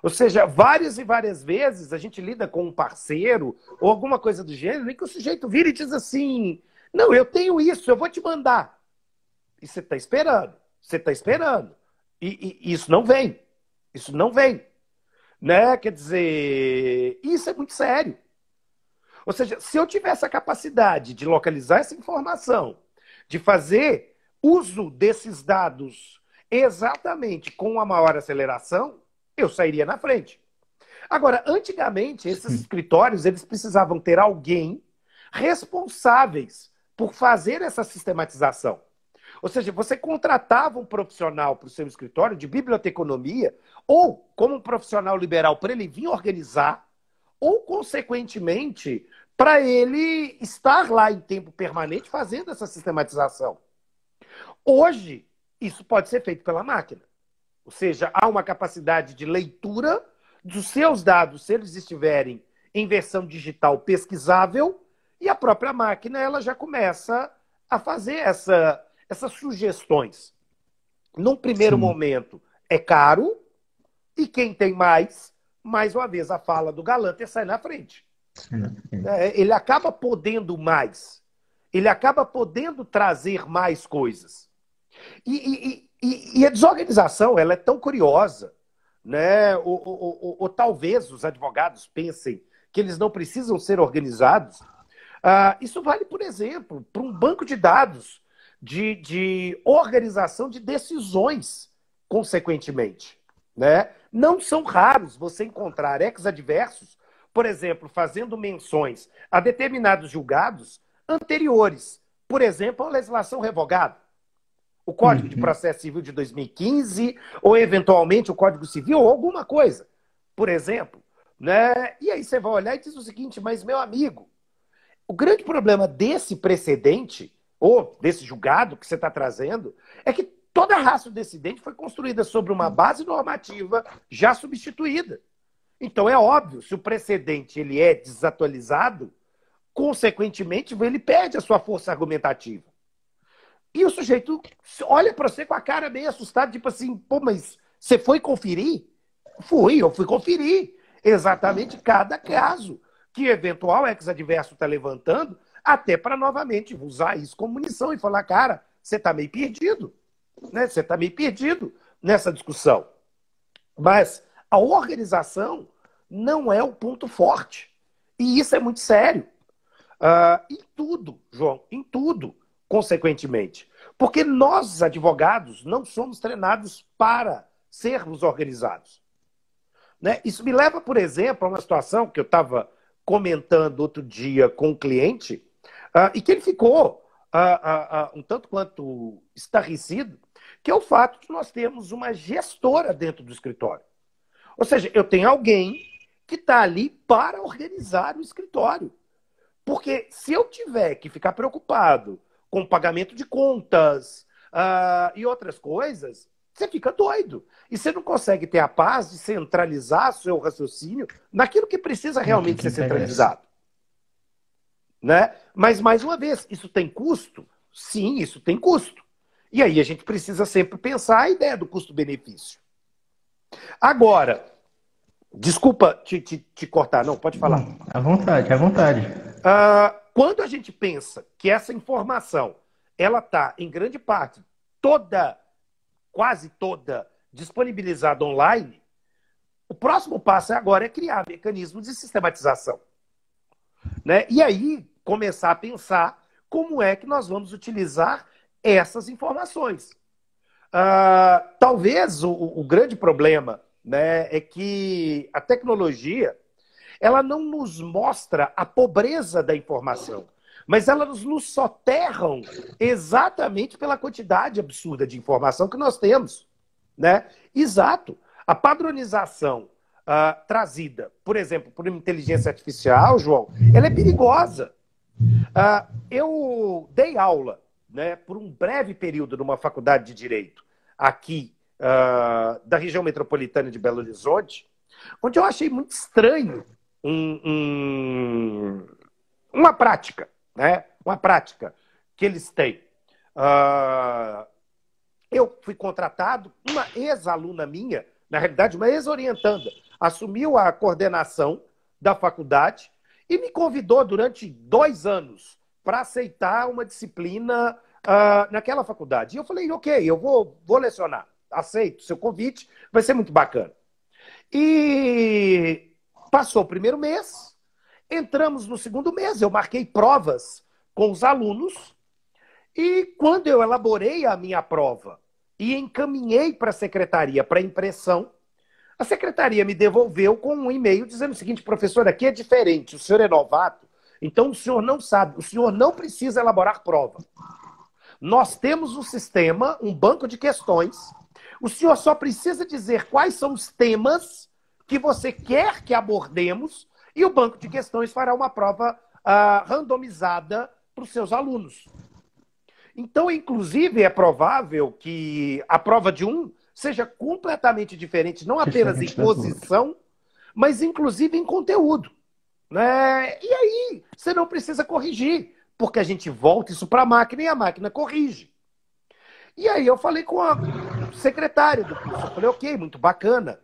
Ou seja, várias e várias vezes a gente lida com um parceiro ou alguma coisa do gênero em que o sujeito vira e diz assim: não, eu tenho isso, eu vou te mandar. E você está esperando, você está esperando. E isso não vem. Isso não vem. Né? Quer dizer, isso é muito sério. Ou seja, se eu tivesse a capacidade de localizar essa informação, de fazer uso desses dados exatamente com a maior aceleração, eu sairia na frente. Agora, antigamente, esses escritórios eles precisavam ter alguém responsáveis por fazer essa sistematização. Ou seja, você contratava um profissional para o seu escritório de biblioteconomia ou como um profissional liberal para ele vir organizar ou, consequentemente, para ele estar lá em tempo permanente fazendo essa sistematização. Hoje, isso pode ser feito pela máquina. Ou seja, há uma capacidade de leitura dos seus dados, se eles estiverem em versão digital pesquisável, e a própria máquina ela já começa a fazer essas sugestões. Num primeiro momento, é caro, e quem tem mais uma vez, a fala do Galanter sai na frente. Ele acaba podendo mais. Ele acaba podendo trazer mais coisas. E a desorganização ela é tão curiosa, né? Ou talvez os advogados pensem que eles não precisam ser organizados. Isso vale, por exemplo, para um banco de dados de organização de decisões, consequentemente. Né? Não são raros você encontrar ex-adversos, por exemplo, fazendo menções a determinados julgados anteriores, por exemplo, a legislação revogada. O Código de Processo Civil de 2015, ou eventualmente o Código Civil, ou alguma coisa, por exemplo. Né? E aí você vai olhar e diz o seguinte: mas, meu amigo, o grande problema desse precedente, ou desse julgado que você está trazendo, é que toda a raça desse acidente foi construída sobre uma base normativa já substituída. Então é óbvio, se o precedente ele é desatualizado, consequentemente ele perde a sua força argumentativa. E o sujeito olha para você com a cara meio assustada, tipo assim: pô, mas você foi conferir? Eu fui conferir exatamente cada caso que eventual ex-adverso está levantando, até para novamente usar isso como munição e falar: cara, você está meio perdido. Né? Você está meio perdido nessa discussão. Mas a organização não é o ponto forte. E isso é muito sério. Em tudo, João, em tudo, consequentemente. Porque nós, advogados, não somos treinados para sermos organizados. Né? Isso me leva, por exemplo, a uma situação que eu estava comentando outro dia com um cliente, e que ele ficou um tanto quanto estarrecido, que é o fato de nós termos uma gestora dentro do escritório. Ou seja, eu tenho alguém que está ali para organizar o escritório. Porque se eu tiver que ficar preocupado com o pagamento de contas e outras coisas, você fica doido. E você não consegue ter a paz de centralizar seu raciocínio naquilo que precisa realmente ser centralizado. Né? Mas, mais uma vez, isso tem custo? Sim, isso tem custo. E aí a gente precisa sempre pensar a ideia do custo-benefício. Agora, desculpa te cortar, não, pode falar. À vontade, à vontade. Quando a gente pensa que essa informação ela está, em grande parte, toda quase toda disponibilizada online, o próximo passo agora é criar mecanismos de sistematização, né? E aí começar a pensar como é que nós vamos utilizar essas informações. Talvez o grande problema, né, é que a tecnologia ela não nos mostra a pobreza da informação, mas elas nos soterram exatamente pela quantidade absurda de informação que nós temos, né? Exato. A padronização trazida, por exemplo, por uma inteligência artificial, João, ela é perigosa. Eu dei aula, né, por um breve período numa faculdade de Direito aqui da região metropolitana de Belo Horizonte, onde eu achei muito estranho uma prática, né? Uma prática que eles têm. Eu fui contratado, uma ex-aluna minha, na realidade uma ex-orientanda, assumiu a coordenação da faculdade e me convidou durante 2 anos para aceitar uma disciplina naquela faculdade. E eu falei, ok, eu vou lecionar, aceito o seu convite, vai ser muito bacana. E passou o primeiro mês, entramos no segundo mês, eu marquei provas com os alunos e quando eu elaborei a minha prova e encaminhei para a secretaria para impressão, a secretaria me devolveu com um e-mail dizendo o seguinte, professor, aqui é diferente, o senhor é novato, então o senhor não sabe, o senhor não precisa elaborar prova. Nós temos um sistema, um banco de questões, o senhor só precisa dizer quais são os temas que você quer que abordemos e o banco de questões fará uma prova randomizada para os seus alunos. Então, inclusive, é provável que a prova de um seja completamente diferente, não apenas em posição, mas inclusive em conteúdo, né? E aí, você não precisa corrigir, porque a gente volta isso para a máquina e a máquina corrige. E aí eu falei com a secretária do curso, eu falei, ok, muito bacana,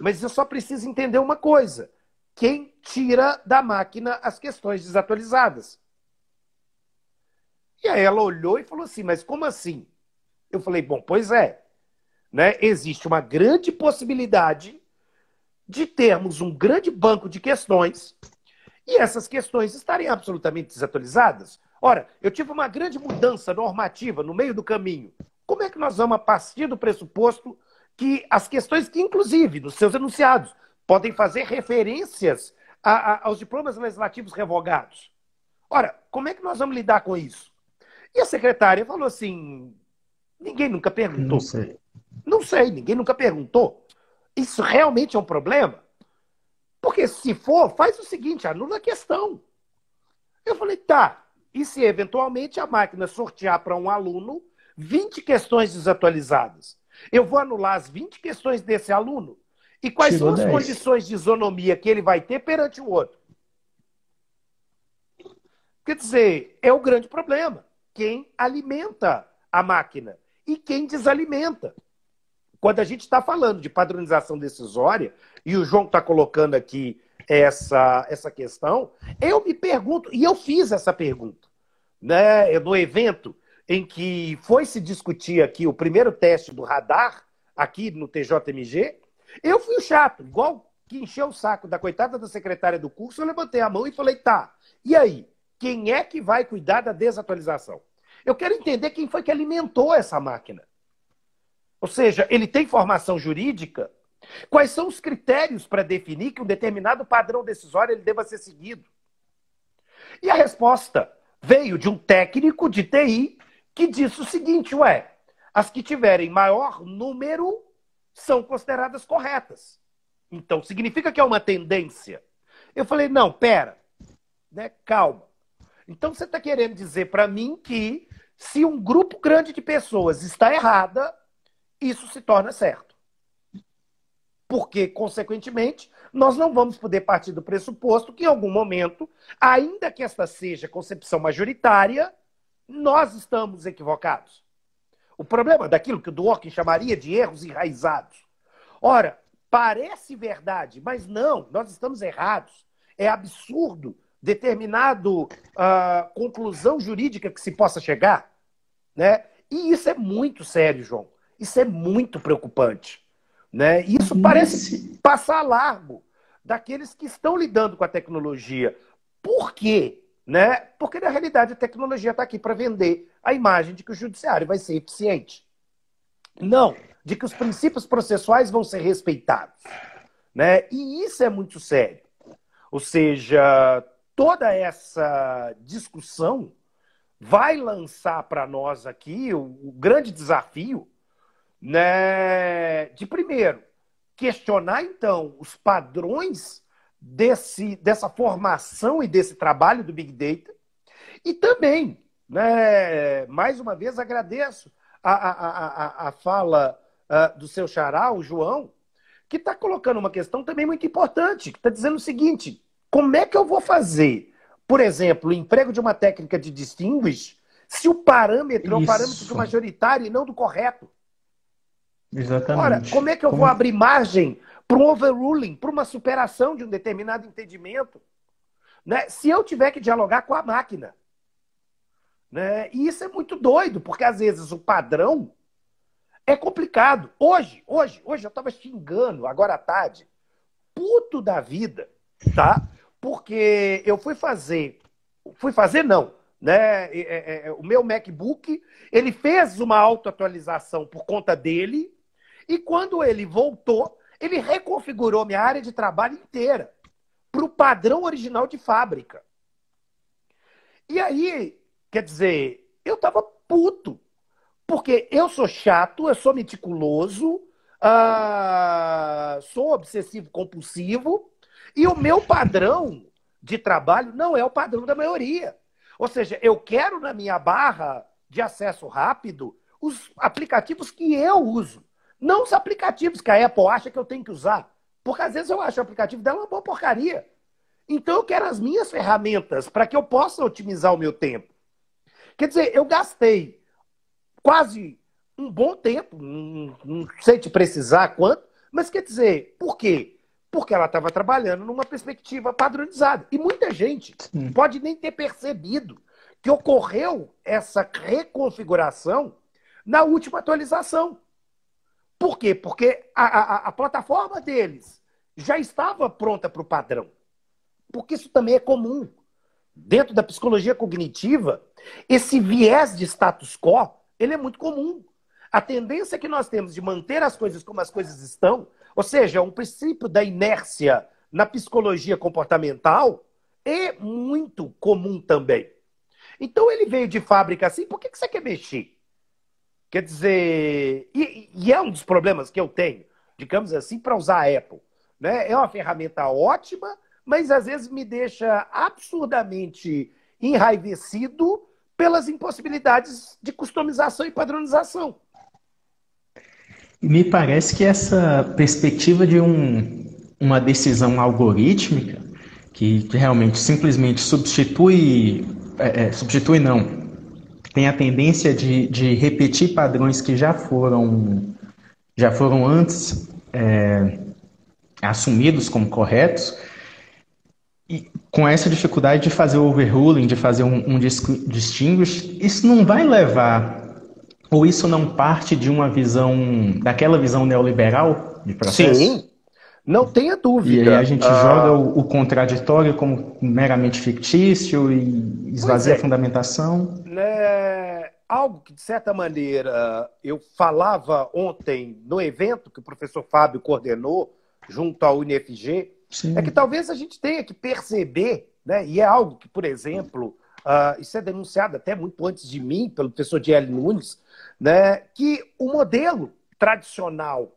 mas eu só preciso entender uma coisa, quem tira da máquina as questões desatualizadas? E aí ela olhou e falou assim, mas como assim? Eu falei, bom, pois é, né? Existe uma grande possibilidade de termos um grande banco de questões e essas questões estarem absolutamente desatualizadas. Ora, eu tive uma grande mudança normativa no meio do caminho. Como é que nós vamos partir do pressuposto que as questões que, inclusive, nos seus enunciados, podem fazer referências aos diplomas legislativos revogados? Ora, como é que nós vamos lidar com isso? E a secretária falou assim, ninguém nunca perguntou. Não sei. Não sei, ninguém nunca perguntou. Isso realmente é um problema? Porque se for, faz o seguinte, anula a questão. Eu falei, tá, e se eventualmente a máquina sortear para um aluno 20 questões desatualizadas? Eu vou anular as 20 questões desse aluno? E quais são as condições de isonomia que ele vai ter perante o outro? Quer dizer, é o grande problema. Quem alimenta a máquina e quem desalimenta. Quando a gente está falando de padronização decisória, e o João está colocando aqui essa questão, eu me pergunto, e eu fiz essa pergunta, né, no evento em que foi se discutir aqui o primeiro teste do radar, aqui no TJMG, eu fui o chato, igual que encheu o saco da coitada da secretária do curso, eu levantei a mão e falei, tá, e aí? Quem é que vai cuidar da desatualização? Eu quero entender quem foi que alimentou essa máquina. Ou seja, ele tem formação jurídica? Quais são os critérios para definir que um determinado padrão decisório ele deva ser seguido? E a resposta veio de um técnico de TI que disse o seguinte, as que tiverem maior número são consideradas corretas. Então, significa que é uma tendência. Eu falei, não, pera, né, calma. Então, você está querendo dizer para mim que se um grupo grande de pessoas está errada, isso se torna certo. Porque, consequentemente, nós não vamos poder partir do pressuposto que, em algum momento, ainda que esta seja concepção majoritária, nós estamos equivocados. O problema daquilo que o Dworkin chamaria de erros enraizados. Ora, parece verdade, mas não, nós estamos errados. É absurdo determinado conclusão jurídica que se possa chegar, né? E isso é muito sério, João. Isso é muito preocupante, né? Isso parece passar largo daqueles que estão lidando com a tecnologia. Por quê? Né? Porque, na realidade, a tecnologia está aqui para vender a imagem de que o judiciário vai ser eficiente. Não, de que os princípios processuais vão ser respeitados. Né? E isso é muito sério. Ou seja, toda essa discussão vai lançar para nós aqui o grande desafio, né, de, primeiro, questionar, então, os padrões dessa formação e desse trabalho do Big Data. E também, né, mais uma vez, agradeço a fala do seu xará, o João, que está colocando uma questão também muito importante, que está dizendo o seguinte: como é que eu vou fazer, por exemplo, o emprego de uma técnica de distinguish se o parâmetro é o parâmetro do majoritário e não do correto? Exatamente. Ora, como é que eu vou abrir margem para um overruling, para uma superação de um determinado entendimento, né, se eu tiver que dialogar com a máquina? Né? E isso é muito doido, porque às vezes o padrão é complicado. Hoje eu estava xingando, agora à tarde, puto da vida, tá? Porque eu fui fazer não, né? O meu MacBook, ele fez uma autoatualização por conta dele, e quando ele voltou, ele reconfigurou minha área de trabalho inteira para o padrão original de fábrica. E aí, quer dizer, eu estava puto, porque eu sou chato, eu sou meticuloso, sou obsessivo-compulsivo, e o meu padrão de trabalho não é o padrão da maioria. Ou seja, eu quero na minha barra de acesso rápido os aplicativos que eu uso, não os aplicativos que a Apple acha que eu tenho que usar. Porque às vezes eu acho o aplicativo dela uma boa porcaria. Então eu quero as minhas ferramentas para que eu possa otimizar o meu tempo. Quer dizer, eu gastei quase um bom tempo, não sei te precisar quanto, mas quer dizer, por quê? Porque ela estava trabalhando numa perspectiva padronizada. E muita gente pode nem ter percebido que ocorreu essa reconfiguração na última atualização. Por quê? Porque a plataforma deles já estava pronta para o padrão. Porque isso também é comum. Dentro da psicologia cognitiva, esse viés de status quo, ele é muito comum. A tendência que nós temos de manter as coisas como as coisas estão, ou seja, um princípio da inércia na psicologia comportamental, é muito comum também. Então ele veio de fábrica assim, por que você quer mexer? Quer dizer, e é um dos problemas que eu tenho, digamos assim, para usar a Apple. Né? É uma ferramenta ótima, mas às vezes me deixa absurdamente enraivecido pelas impossibilidades de customização e padronização. Me parece que essa perspectiva de uma decisão algorítmica, que realmente simplesmente substitui não, tem a tendência de repetir padrões que já foram antes assumidos como corretos, e com essa dificuldade de fazer o overruling, de fazer um distinguish, isso não vai levar, ou isso não parte de uma visão, daquela visão neoliberal de processo? Sim, não tenha dúvida. E aí a gente joga o contraditório como meramente fictício e esvazia a fundamentação. Algo que, de certa maneira, eu falava ontem no evento que o professor Fábio coordenou junto à UniFG, Sim. É que talvez a gente tenha que perceber, né, e é algo que, por exemplo, isso é denunciado até muito antes de mim, pelo professor Diel Nunes, né, que o modelo tradicional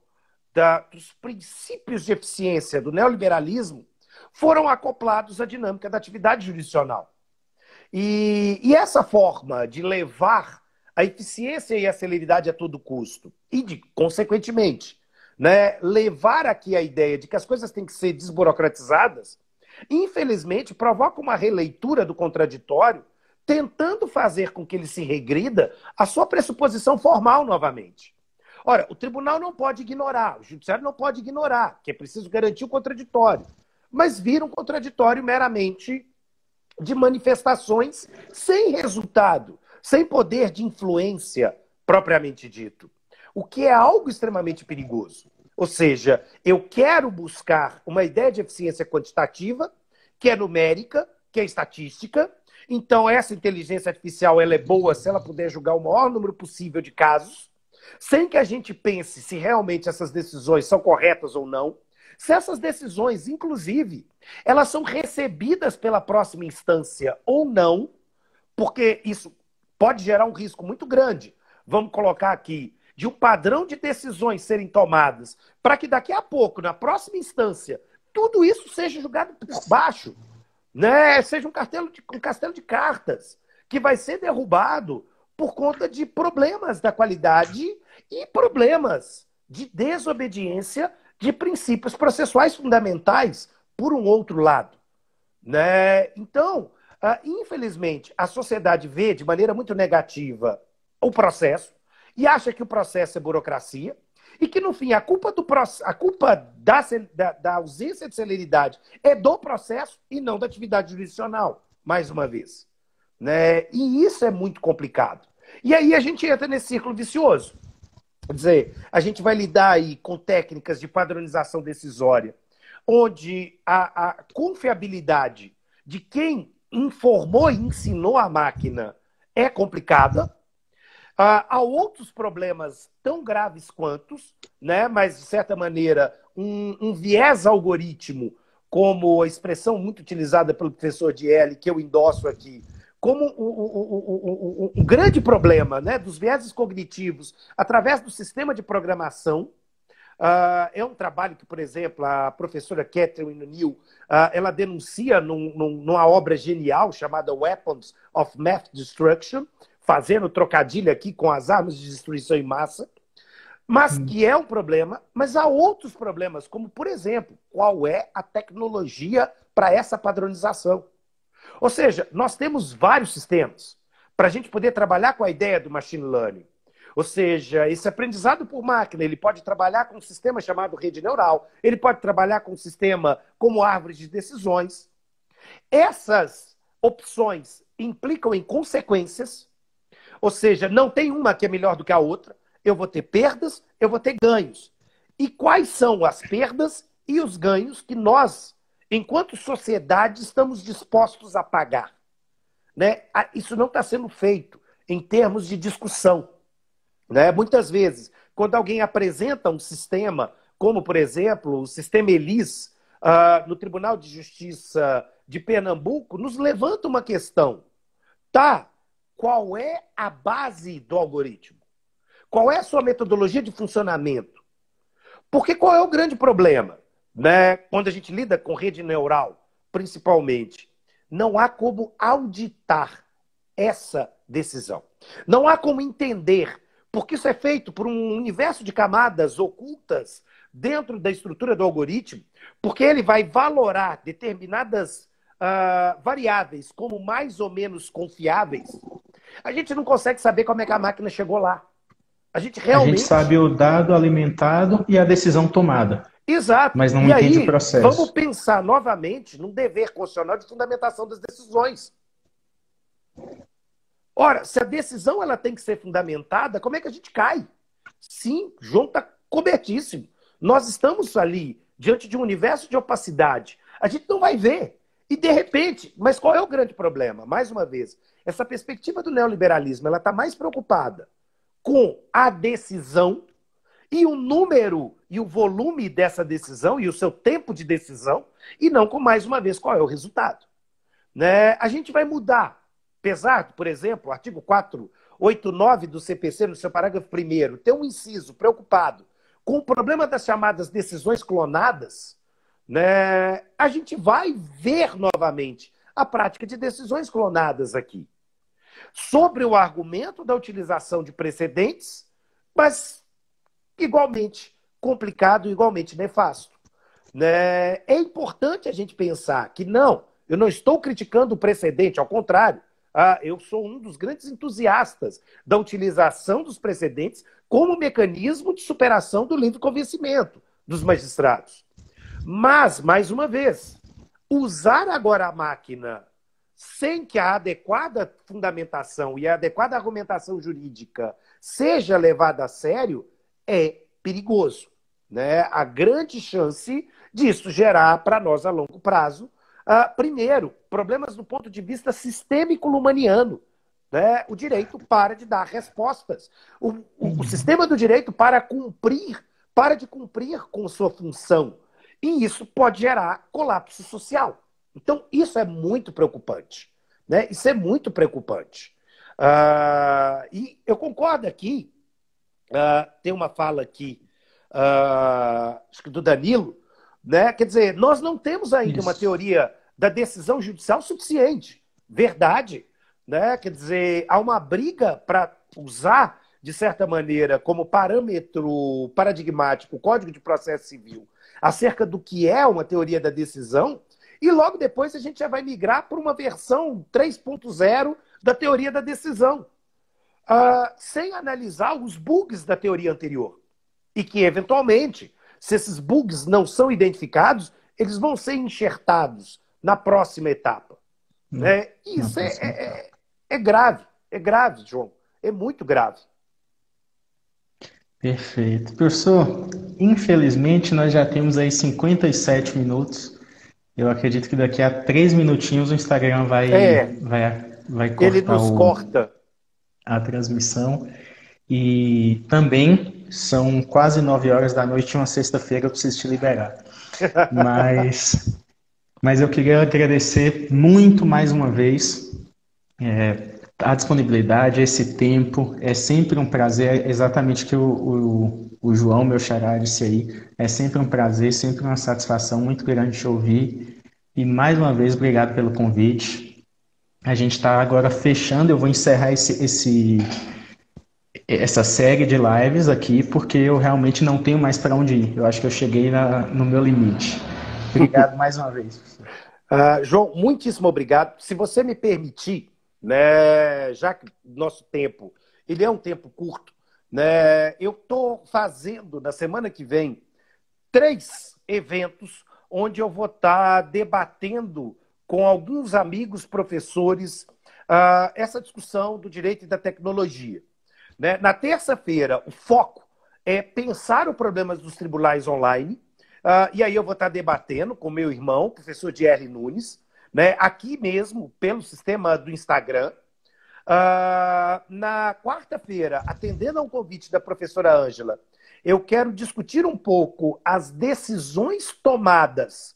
dos princípios de eficiência do neoliberalismo foram acoplados à dinâmica da atividade jurisdicional. E essa forma de levar a eficiência e a celeridade a todo custo, e, consequentemente, né, levar aqui a ideia de que as coisas têm que ser desburocratizadas, infelizmente, provoca uma releitura do contraditório, tentando fazer com que ele se regrida à sua pressuposição formal novamente. Ora, o tribunal não pode ignorar, o judiciário não pode ignorar, que é preciso garantir o contraditório, mas vira um contraditório meramente de manifestações sem resultado, sem poder de influência propriamente dito. o que é algo extremamente perigoso. Ou seja, eu quero buscar uma ideia de eficiência quantitativa, que é numérica, que é estatística. Então, essa inteligência artificial ela é boa se ela puder julgar o maior número possível de casos, sem que a gente pense se realmente essas decisões são corretas ou não. Se essas decisões, inclusive, elas são recebidas pela próxima instância ou não, porque isso pode gerar um risco muito grande. Vamos colocar aqui, de um padrão de decisões serem tomadas, para que daqui a pouco, na próxima instância, tudo isso seja julgado por baixo, né? Seja um castelo de cartas, que vai ser derrubado por conta de problemas da qualidade e problemas de desobediência de princípios processuais fundamentais, por um outro lado, né? Então, infelizmente, a sociedade vê de maneira muito negativa o processo e acha que o processo é burocracia e que, no fim, a culpa da ausência de celeridade é do processo e não da atividade jurisdicional, mais uma vez, né? E isso é muito complicado. E aí a gente entra nesse círculo vicioso. Quer dizer, a gente vai lidar aí com técnicas de padronização decisória, onde a confiabilidade de quem informou e ensinou a máquina é complicada. Há outros problemas tão graves quantos, né? Mas, de certa maneira, um viés algoritmo, como a expressão muito utilizada pelo professor Dielli, que eu endosso aqui, como um grande problema, né, dos vieses cognitivos através do sistema de programação. É um trabalho que, por exemplo, a professora Catherine O'Neill ela denuncia numa obra genial chamada Weapons of Math Destruction, fazendo trocadilho aqui com as armas de destruição em massa, mas que é um problema. Mas há outros problemas, como, por exemplo, qual é a tecnologia para essa padronização? Ou seja, nós temos vários sistemas para a gente poder trabalhar com a ideia do machine learning. Ou seja, esse aprendizado por máquina, ele pode trabalhar com um sistema chamado rede neural, ele pode trabalhar com um sistema como árvore de decisões. Essas opções implicam em consequências, ou seja, não tem uma que é melhor do que a outra. Eu vou ter perdas, eu vou ter ganhos. E quais são as perdas e os ganhos que nós, enquanto sociedade, estamos dispostos a pagar? Né? Isso não está sendo feito em termos de discussão. Né? Muitas vezes, quando alguém apresenta um sistema, como, por exemplo, o sistema ELIS, no Tribunal de Justiça de Pernambuco, nos levanta uma questão. Tá, qual é a base do algoritmo? Qual é a sua metodologia de funcionamento? Porque qual é o grande problema? Né? Quando a gente lida com rede neural, principalmente, não há como auditar essa decisão. Não há como entender, porque isso é feito por um universo de camadas ocultas dentro da estrutura do algoritmo, porque ele vai valorar determinadas variáveis como mais ou menos confiáveis. A gente não consegue saber como é que a máquina chegou lá. A gente sabe o dado alimentado e a decisão tomada. Exato. Mas não e entende aí, o processo. Vamos pensar novamente num dever constitucional de fundamentação das decisões. Ora, se a decisão ela tem que ser fundamentada, como é que a gente cai? Sim, João está cobertíssimo. Nós estamos ali diante de um universo de opacidade. A gente não vai ver. E, de repente, mas qual é o grande problema? Mais uma vez, essa perspectiva do neoliberalismo ela está mais preocupada com a decisão e o número e o volume dessa decisão e o seu tempo de decisão, e não com, mais uma vez, qual é o resultado. Né? A gente vai mudar. Apesar, por exemplo, o artigo 489 do CPC, no seu parágrafo 1º, ter um inciso preocupado com o problema das chamadas decisões clonadas, né? A gente vai ver novamente a prática de decisões clonadas aqui. Sobre o argumento da utilização de precedentes, mas igualmente complicado, igualmente nefasto. Né? É importante a gente pensar que eu não estou criticando o precedente, ao contrário, eu sou um dos grandes entusiastas da utilização dos precedentes como mecanismo de superação do livre convencimento dos magistrados. Mas, mais uma vez, usar agora a máquina sem que a adequada fundamentação e a adequada argumentação jurídica seja levada a sério é perigoso, né? A grande chance disso gerar para nós a longo prazo, primeiro, problemas do ponto de vista sistêmico-lumaniano. Né? O direito para de dar respostas. O sistema do direito para de cumprir com sua função. E isso pode gerar colapso social. Então, isso é muito preocupante. Né? Isso é muito preocupante. E eu concordo aqui, tem uma fala aqui, acho que do Danilo, né? Quer dizer, nós não temos ainda uma teoria da decisão judicial suficiente. Verdade. Né? Quer dizer, há uma briga para usar, de certa maneira, como parâmetro paradigmático o Código de Processo Civil acerca do que é uma teoria da decisão, e logo depois a gente já vai migrar para uma versão 3.0 da teoria da decisão, sem analisar os bugs da teoria anterior. E que, eventualmente, se esses bugs não são identificados, eles vão ser enxertados na próxima etapa. Né? Isso é grave, João. É muito grave. Perfeito. Professor, infelizmente nós já temos aí 57 minutos. Eu acredito que daqui a 3 minutinhos o Instagram vai cortar ele nos corta a transmissão. E também são quase 9 horas da noite, uma sexta-feira, eu preciso te liberar. Mas eu queria agradecer muito mais uma vez a disponibilidade, esse tempo. É sempre um prazer, exatamente o que o João, meu xará, disse aí. É sempre um prazer, sempre uma satisfação muito grande te ouvir. E mais uma vez, obrigado pelo convite. A gente está agora fechando, eu vou encerrar essa série de lives aqui, porque eu realmente não tenho mais para onde ir. Eu acho que eu cheguei no meu limite. Obrigado mais uma vez. João, muitíssimo obrigado. Se você me permitir, né, já que nosso tempo ele é um tempo curto, né, eu estou fazendo, na semana que vem, 3 eventos onde eu vou estar debatendo com alguns amigos professores essa discussão do direito e da tecnologia. Né? Na terça-feira, o foco é pensar os problemas dos tribunais online, e aí eu vou estar debatendo com meu irmão, professor Dierle Nunes, né, aqui mesmo, pelo sistema do Instagram. Na quarta-feira, atendendo ao convite da professora Ângela, eu quero discutir um pouco as decisões tomadas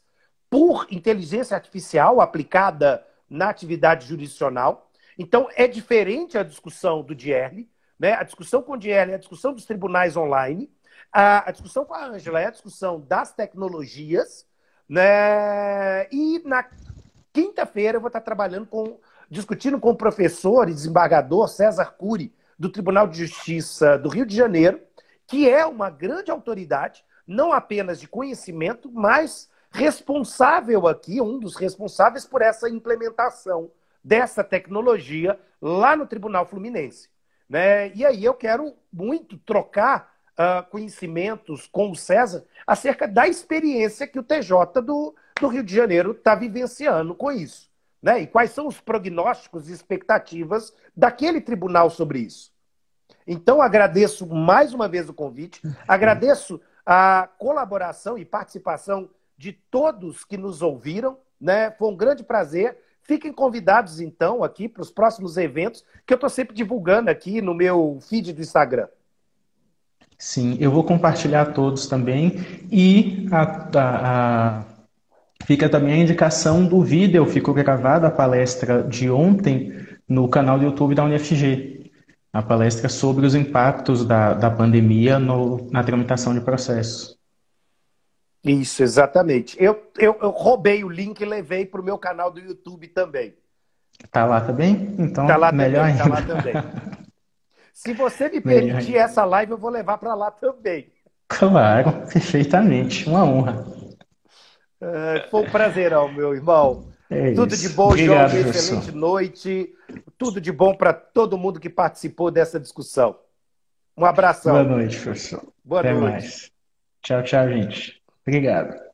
por inteligência artificial aplicada na atividade jurisdicional. Então, é diferente a discussão do Dierle, né? A discussão com o Dierle é a discussão dos tribunais online, a discussão com a Ângela é a discussão das tecnologias, né? E na quinta-feira eu vou estar discutindo com o professor e desembargador César Cury, do Tribunal de Justiça do Rio de Janeiro, que é uma grande autoridade, não apenas de conhecimento, mas responsável aqui, um dos responsáveis por essa implementação dessa tecnologia lá no Tribunal Fluminense. Né? E aí eu quero muito trocar conhecimentos com o César acerca da experiência que o TJ do Rio de Janeiro está vivenciando com isso. Né? E quais são os prognósticos e expectativas daquele tribunal sobre isso. Então, agradeço mais uma vez o convite, agradeço a colaboração e participação de todos que nos ouviram, né? Foi um grande prazer. Fiquem convidados, então, aqui para os próximos eventos, que eu estou sempre divulgando aqui no meu feed do Instagram. Sim, eu vou compartilhar todos também. E fica também a indicação do vídeo, ficou gravada a palestra de ontem no canal do YouTube da UniFG. A palestra sobre os impactos da pandemia na tramitação de processos. Isso, exatamente. Eu roubei o link e levei para o meu canal do YouTube também. Tá lá também? Então, tá lá melhor também, ainda. Tá lá também. Se você me permitir essa live, eu vou levar para lá também. Claro, perfeitamente. Uma honra. Foi um prazerão, meu irmão. Tudo de bom, obrigado, João. Excelente noite. Tudo de bom para todo mundo que participou dessa discussão. Um abração. Boa noite, professor. Boa Até noite. mais. Tchau, tchau, gente. Obrigado.